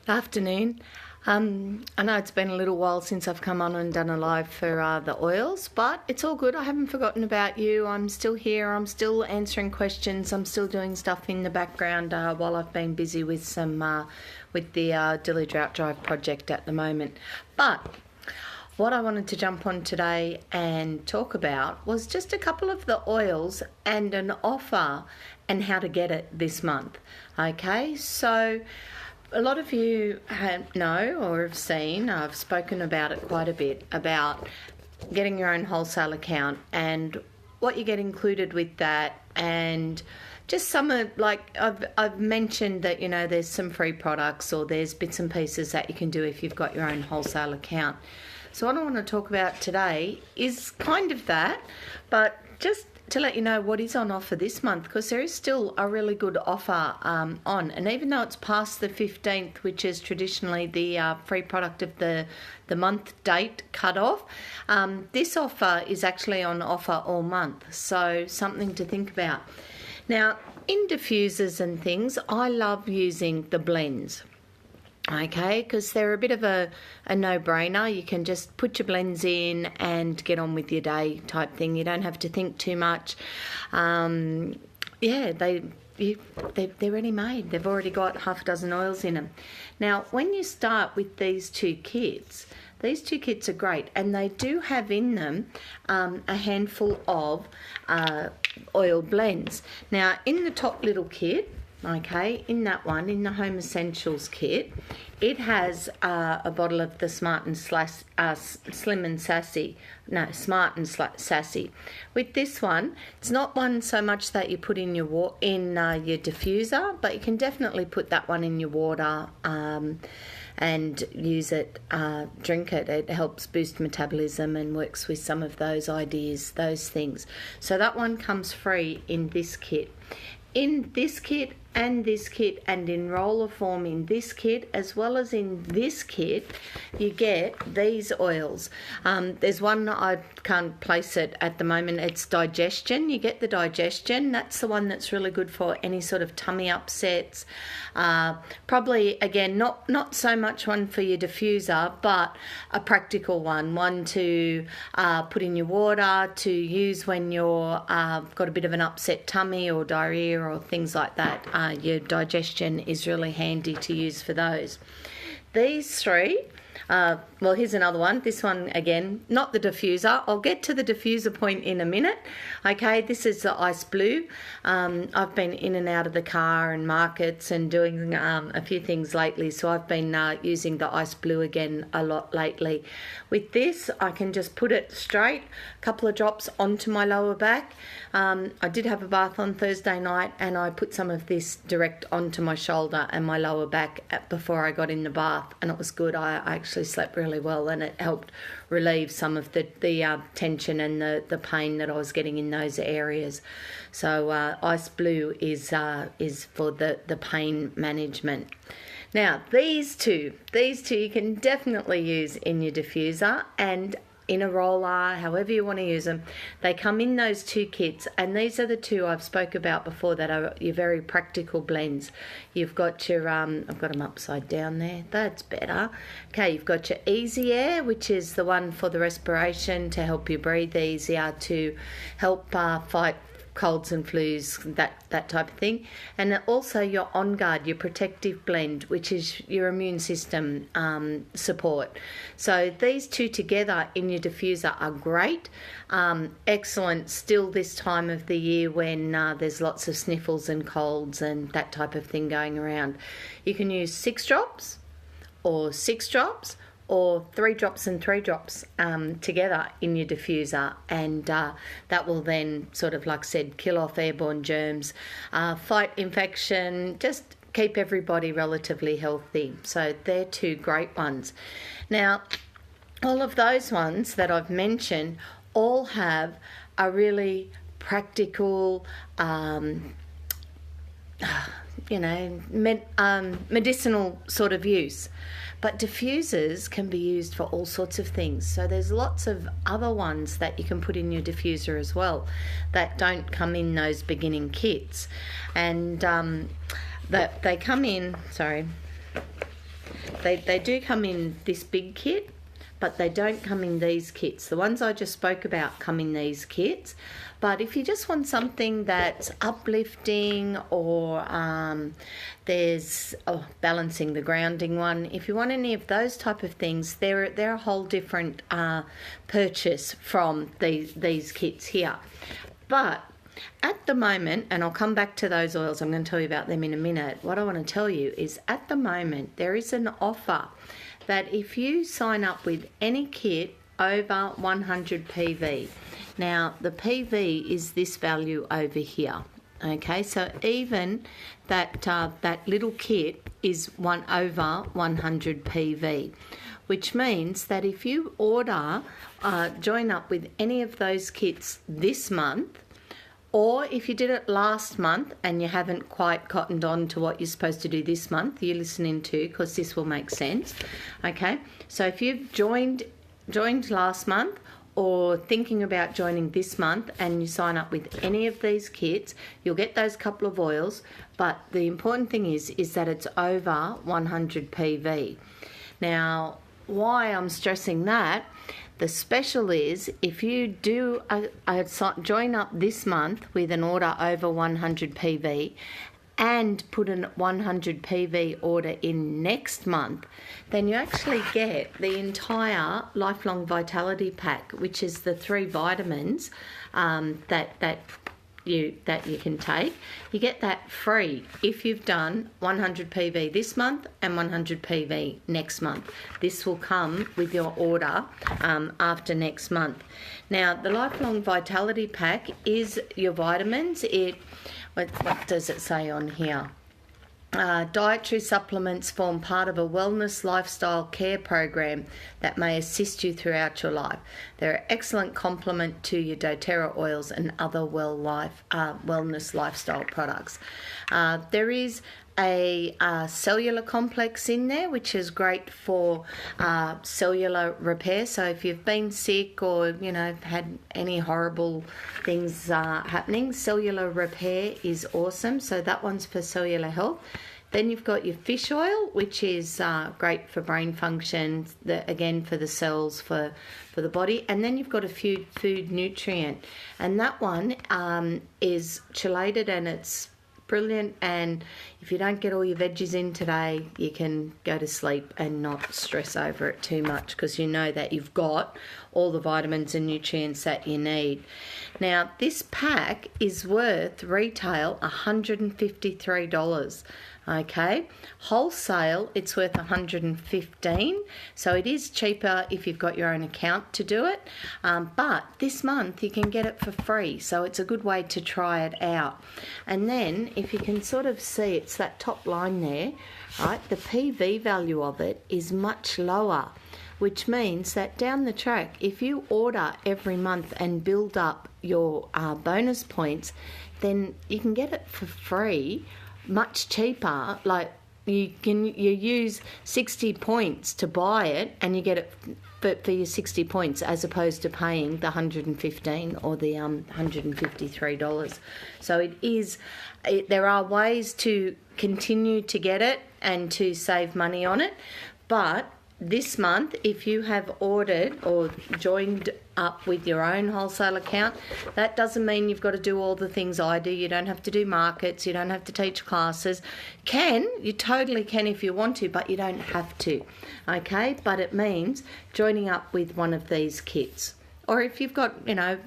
Afternoon. I know it's been a little while since I've come on and done a live for the oils, but it's all good. I haven't forgotten about you. I'm still here. I'm still answering questions. I'm still doing stuff in the background while I've been busy with with the Dilly Drought Drive project at the moment. But what I wanted to jump on today and talk about was just a couple of the oils and an offer and how to get it this month. Okay, so a lot of you know or have seen, I've spoken about it quite a bit, about getting your own wholesale account and what you get included with that, and just some of, like, I've mentioned that, you know, there's some free products or there's bits and pieces that you can do if you've got your own wholesale account. So what I want to talk about today is kind of that, but just to let you know what is on offer this month, because there is still a really good offer on. And even though it's past the 15th, which is traditionally the free product of the month date cut-off, this offer is actually on offer all month. So something to think about. Now, in diffusers and things, I love using the blends. Okay, because they're a bit of a no-brainer. You can just put your blends in and get on with your day type thing. You don't have to think too much. They're ready-made. They've already got half a dozen oils in them. Now, when you start with these two kits are great, and they do have in them a handful of oil blends. Now, in the top little kit, okay, in that one, in the Home Essentials kit, it has a bottle of the Smart and Slim and Sassy. No, Smart and Sassy. With this one, it's not one so much that you put in your your diffuser, but you can definitely put that one in your water and use it, drink it. It helps boost metabolism and works with some of those ideas, those things. So that one comes free in this kit. In this kit and in roller form in this kit, as well as in this kit, you get these oils. There's one, I can't place it at the moment, it's Digestion. You get the Digestion. That's the one that's really good for any sort of tummy upsets. Probably, again, not so much one for your diffuser, but a practical one to put in your water, to use when you're got a bit of an upset tummy or diarrhea or things like that. Your Digestion is really handy to use for those. These three, well, here's another one. This one, again, not the diffuser. I'll get to the diffuser point in a minute. Okay, this is the Ice Blue. I've been in and out of the car and markets and doing a few things lately, so I've been using the Ice Blue again a lot lately. With this, I can just put it straight, a couple of drops onto my lower back. I did have a bath on Thursday night, and I put some of this direct onto my shoulder and my lower back before I got in the bath, and it was good. I actually slept really well, and it helped relieve some of the tension and the pain that I was getting in those areas. So Ice Blue is for the pain management. Now, these two you can definitely use in your diffuser and in a roller, however you want to use them. They come in those two kits, and these are the two I've spoke about before that are your very practical blends. You've got your, I've got them upside down there, that's better. Okay, you've got your Easy Air, which is the one for the respiration, to help you breathe easier, to help fight colds and flus, that type of thing. And also your On Guard, your protective blend, which is your immune system support. So these two together in your diffuser are great. Excellent still this time of the year when there's lots of sniffles and colds and that type of thing going around. You can use 6 drops or 6 drops or 3 drops and 3 drops together in your diffuser, and that will then sort of, like I said, kill off airborne germs, fight infection, just keep everybody relatively healthy. So they're 2 great ones. Now, all of those ones that I've mentioned all have a really practical medicinal sort of use. But diffusers can be used for all sorts of things. So there's lots of other ones that you can put in your diffuser as well that don't come in those beginning kits. And that they come in, they do come in this big kit, but they don't come in these kits. The ones I just spoke about come in these kits. But if you just want something that's uplifting, or there's balancing the grounding one, if you want any of those type of things, they're a whole different purchase from these kits here. But at the moment, and I'll come back to those oils, I'm going to tell you about them in a minute. What I want to tell you is at the moment there is an offer that if you sign up with any kit over 100 PV, now the PV is this value over here. Okay, so even that little kit is over 100 PV, which means that if you order, join up with any of those kits this month, or if you did it last month and you haven't quite cottoned on to what you're supposed to do this month, you're listening to, because this will make sense. Okay, so if you've joined last month, or thinking about joining this month, and you sign up with any of these kits, you'll get those couple of oils. But the important thing is that it's over 100 PV. Now, why I'm stressing that, the special is if you do join up this month with an order over 100 PV and put a 100 PV order in next month, then you actually get the entire Lifelong Vitality Pack, which is the 3 vitamins that you can take. You get that free if you've done 100 PV this month and 100 PV next month. This will come with your order after next month. Now, the Lifelong Vitality Pack is your vitamins. What does it say on here? Dietary supplements form part of a wellness lifestyle care program that may assist you throughout your life. They're an excellent complement to your doTERRA oils and other wellness lifestyle products. There is a cellular complex in there, which is great for cellular repair. So if you've been sick or had any horrible things happening, cellular repair is awesome. So that one's for cellular health. Then you've got your fish oil, which is great for brain function, again for the cells, for the body. And then you've got a food nutrient, and that one is chelated, and it's brilliant. And if you don't get all your veggies in today, you can go to sleep and not stress over it too much, because you know that you've got all the vitamins and nutrients that you need. Now, this pack is worth retail $153. Okay, wholesale it's worth $115, so it is cheaper if you've got your own account to do it, but this month you can get it for free, so it's a good way to try it out. And then if you can sort of see, it's that top line there, right? The PV value of it is much lower, which means that down the track, if you order every month and build up your bonus points, then you can get it for free, much cheaper. Like you use 60 points to buy it, and you get it for your 60 points, as opposed to paying the $115 or the $153. So there are ways to continue to get it and to save money on it. But this month, if you have ordered or joined up with your own wholesale account, that doesn't mean you've got to do all the things I do. You don't have to do markets, you don't have to teach classes. You totally can if you want to, but you don't have to, okay? But it means joining up with one of these kits. Or if you've got,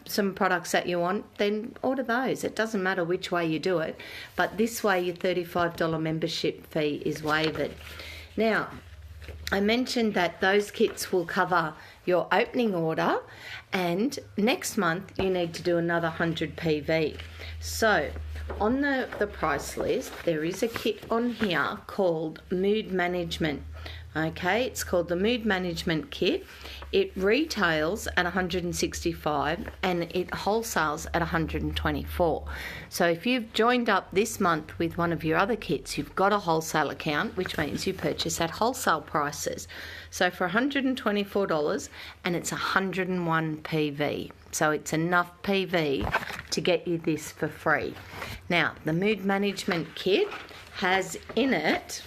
some products that you want, then order those. It doesn't matter which way you do it, but this way your $35 membership fee is waived. Now, I mentioned that those kits will cover your opening order, and next month you need to do another 100 PV. So on the price list, there is a kit on here called Mood Management. Okay, it's called the Mood Management Kit. It retails at $165 and it wholesales at $124. So if you've joined up this month with one of your other kits, you've got a wholesale account, which means you purchase at wholesale prices. So for $124, and it's 101 PV. So it's enough PV to get you this for free. Now, the Mood Management Kit has in it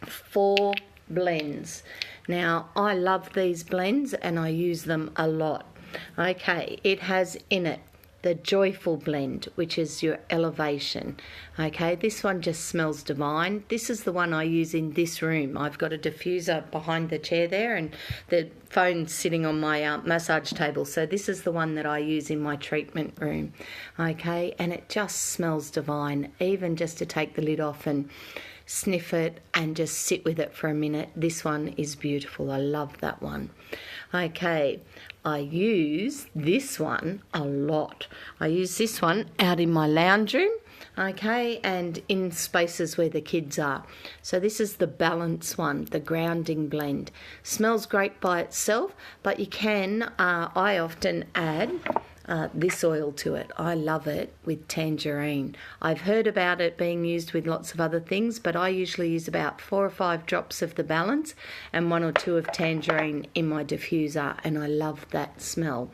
4 blends. Now, I love these blends and I use them a lot. Okay, it has in it the Joyful blend, which is your elevation. Okay, this one just smells divine. This is the one I use in this room. I've got a diffuser behind the chair there and the phone's sitting on my massage table. So this is the one that I use in my treatment room. Okay, and it just smells divine. Even just to take the lid off and sniff it and just sit with it for a minute. This one is beautiful. I love that one. Okay, I use this one a lot. I use this one out in my lounge room, okay, and in spaces where the kids are. So this is the Balance one, the grounding blend. Smells great by itself, but you can, I often add this oil to it. I love it with tangerine. I've heard about it being used with lots of other things, but I usually use about 4 or 5 drops of the Balance and 1 or 2 of tangerine in my diffuser, and I love that smell.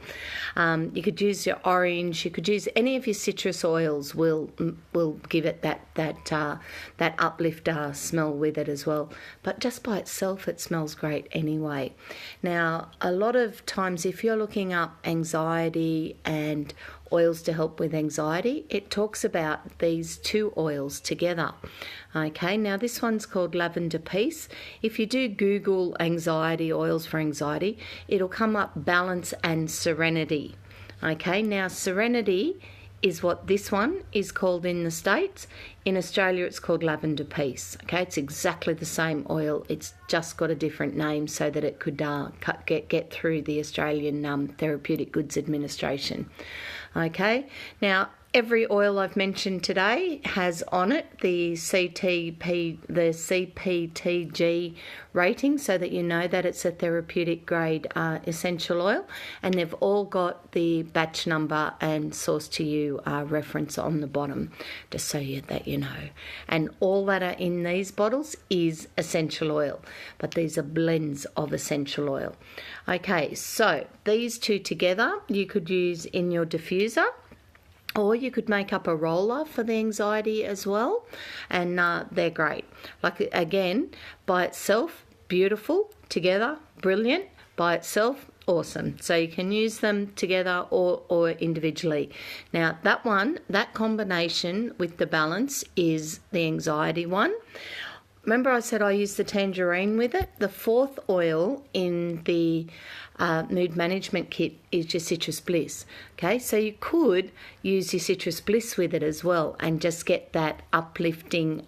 You could use your orange. You could use any of your citrus oils. Will give it that uplifter smell with it as well. But just by itself, it smells great anyway. Now, a lot of times, if you're looking up anxiety and oils to help with anxiety, it talks about these 2 oils together. Okay, now this one's called Lavender Peace. If you do Google anxiety, oils for anxiety, it'll come up Balance and Serenity. Okay, now Serenity is what this one is called in the States. In Australia, it's called Lavender Peace. Okay, it's exactly the same oil. It's just got a different name so that it could get through the Australian Therapeutic Goods Administration. Okay, now every oil I've mentioned today has on it the CPTG rating, so that you know that it's a therapeutic grade essential oil, and they've all got the batch number and source to you reference on the bottom, just so that you know. And all that are in these bottles is essential oil, but these are blends of essential oil. Okay, so these 2 together you could use in your diffuser, or you could make up a roller for the anxiety as well, and they're great. Like, again, by itself, beautiful. Together, brilliant. By itself, awesome. So you can use them together or individually. Now, that combination with the Balance is the anxiety one. Remember I said I used the tangerine with it? The 4th oil in the mood management kit is your Citrus Bliss. Okay, so you could use your Citrus Bliss with it as well and just get that uplifting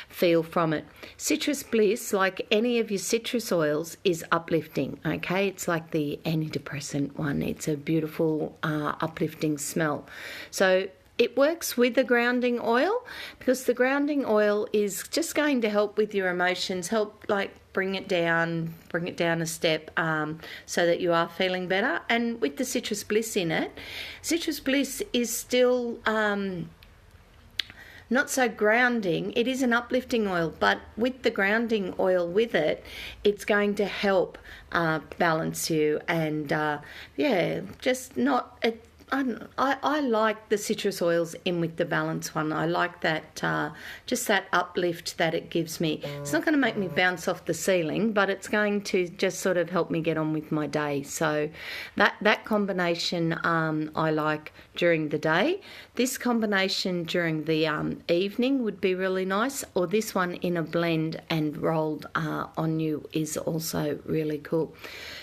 feel from it. Citrus Bliss, like any of your citrus oils, is uplifting. Okay, it's like the antidepressant one. It's a beautiful uplifting smell. So it works with the grounding oil, because the grounding oil is just going to help with your emotions, help like bring it down a step, so that you are feeling better. And with the Citrus Bliss in it, Citrus Bliss is still not so grounding. It is an uplifting oil, but with the grounding oil with it, it's going to help balance you and just not. I like the citrus oils in with the Balance one. I like that, just that uplift that it gives me. It's not going to make me bounce off the ceiling, but it's going to just sort of help me get on with my day. So that combination I like during the day. This combination during the evening would be really nice, or this one in a blend and rolled on you is also really cool.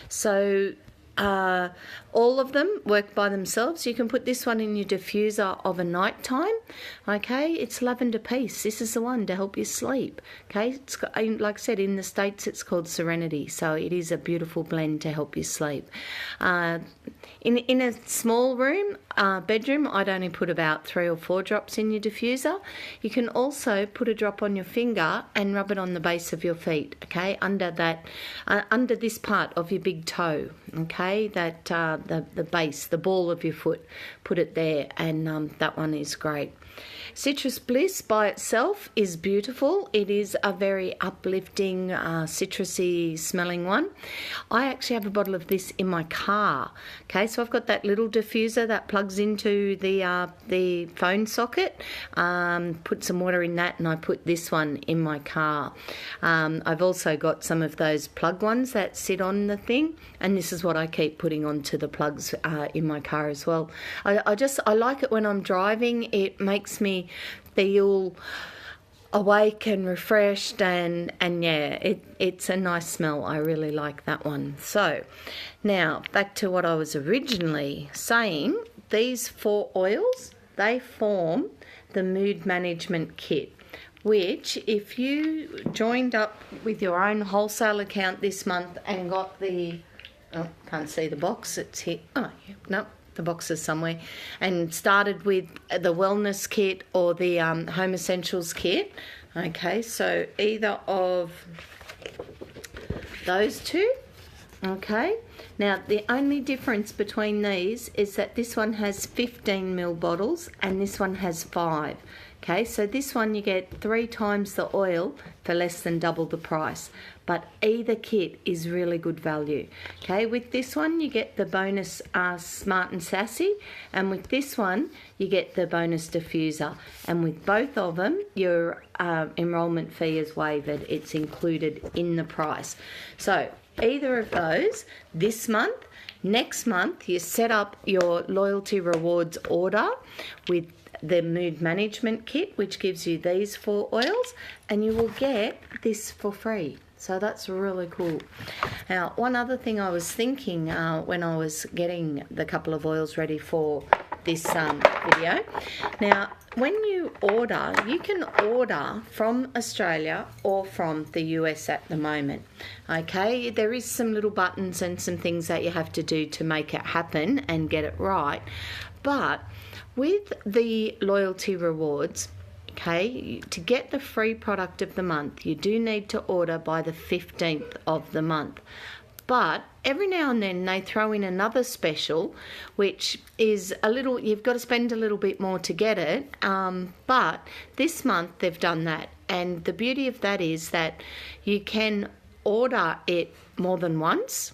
So all of them work by themselves. You can put this one in your diffuser of a night time. Okay, it's Lavender Peace. This is the one to help you sleep. Okay, it's got, like I said, in the States it's called Serenity, so it is a beautiful blend to help you sleep. In a small room, bedroom, I'd only put about 3 or 4 drops in your diffuser. You can also put a drop on your finger and rub it on the base of your feet, okay, under this part of your big toe, okay, that the base, the ball of your foot, put it there, and that one is great. Citrus Bliss by itself is beautiful. It is a very uplifting, citrusy smelling one. I actually have a bottle of this in my car. Okay, so I've got that little diffuser that plugs into the phone socket. Put some water in that, and I put this one in my car. I've also got some of those plug ones that sit on the thing, and this is what I keep putting onto the plugs in my car as well. I like it when I'm driving. It makes me feel awake and refreshed, and yeah, it's a nice smell. I really like that one. So now back to what I was originally saying. These 4 oils, they form the mood management kit, which if you joined up with your own wholesale account this month and got the, oh, can't see the box, it's here, oh, yeah, no, the box is somewhere, and started with the wellness kit or the home essentials kit, okay, so either of those two, okay. Now, the only difference between these is that this one has 15ml bottles and this one has 5. Okay, so this one you get 3 times the oil for less than double the price. But either kit is really good value. Okay, with this one you get the bonus Smart and Sassy, and with this one you get the bonus diffuser. And with both of them, your enrolment fee is waived. It's included in the price. So either of those this month. Next month you set up your loyalty rewards order with the mood management kit, which gives you these 4 oils, and you will get this for free. So that's really cool. Now, one other thing I was thinking when I was getting the couple of oils ready for this video. Now, when you order, you can order from Australia or from the US at the moment. Okay, there is some little buttons and some things that you have to do to make it happen and get it right. But with the loyalty rewards, okay, to get the free product of the month, you do need to order by the 15th of the month. But every now and then they throw in another special, which is a little, you've got to spend a little bit more to get it. But this month they've done that. And the beauty of that is that you can order it more than once.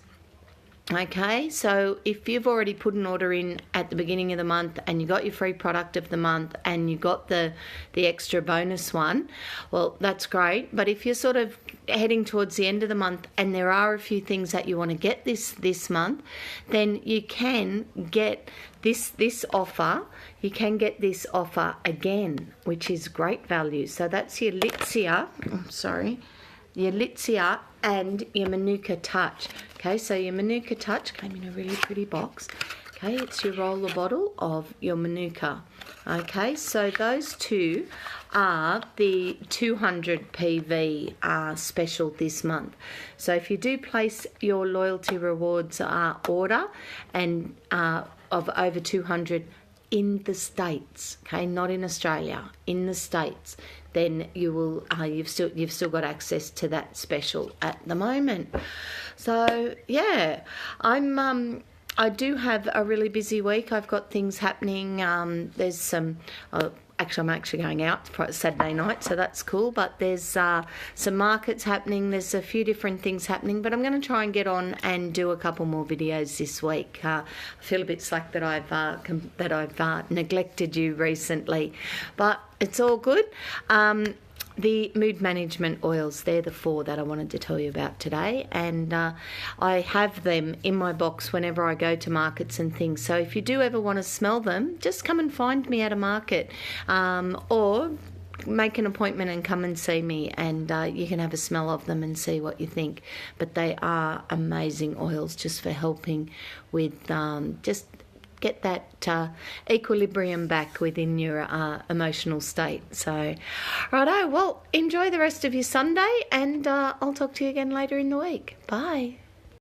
Okay, so if you've already put an order in at the beginning of the month and you got your free product of the month and you got the extra bonus one, well, that's great. But if you're sort of heading towards the end of the month and there are a few things that you want to get this month, then you can get this offer. You can get this offer again, which is great value. So that's your Litsea, your Litsea and your Manuka Touch. Okay, so your Manuka Touch came in a really pretty box. Okay, it's your roller bottle of your Manuka. Okay, so those two are the 200 PV special this month. So if you do place your loyalty rewards order and of over 200 in the States, okay, not in Australia, in the States, then you will you've still got access to that special at the moment. So yeah, I do have a really busy week. I've got things happening. There's some. I'm actually going out for Saturday night, so that's cool. But there's some markets happening. There's a few different things happening. But I'm going to try and get on and do a couple more videos this week. I feel a bit slack that I've neglected you recently, but it's all good. The mood management oils, they're the 4 that I wanted to tell you about today, and I have them in my box whenever I go to markets and things. So if you do ever want to smell them, just come and find me at a market, or make an appointment and come and see me, and you can have a smell of them and see what you think. But they are amazing oils just for helping with just get that equilibrium back within your emotional state. So, righto, well, enjoy the rest of your Sunday, and I'll talk to you again later in the week. Bye.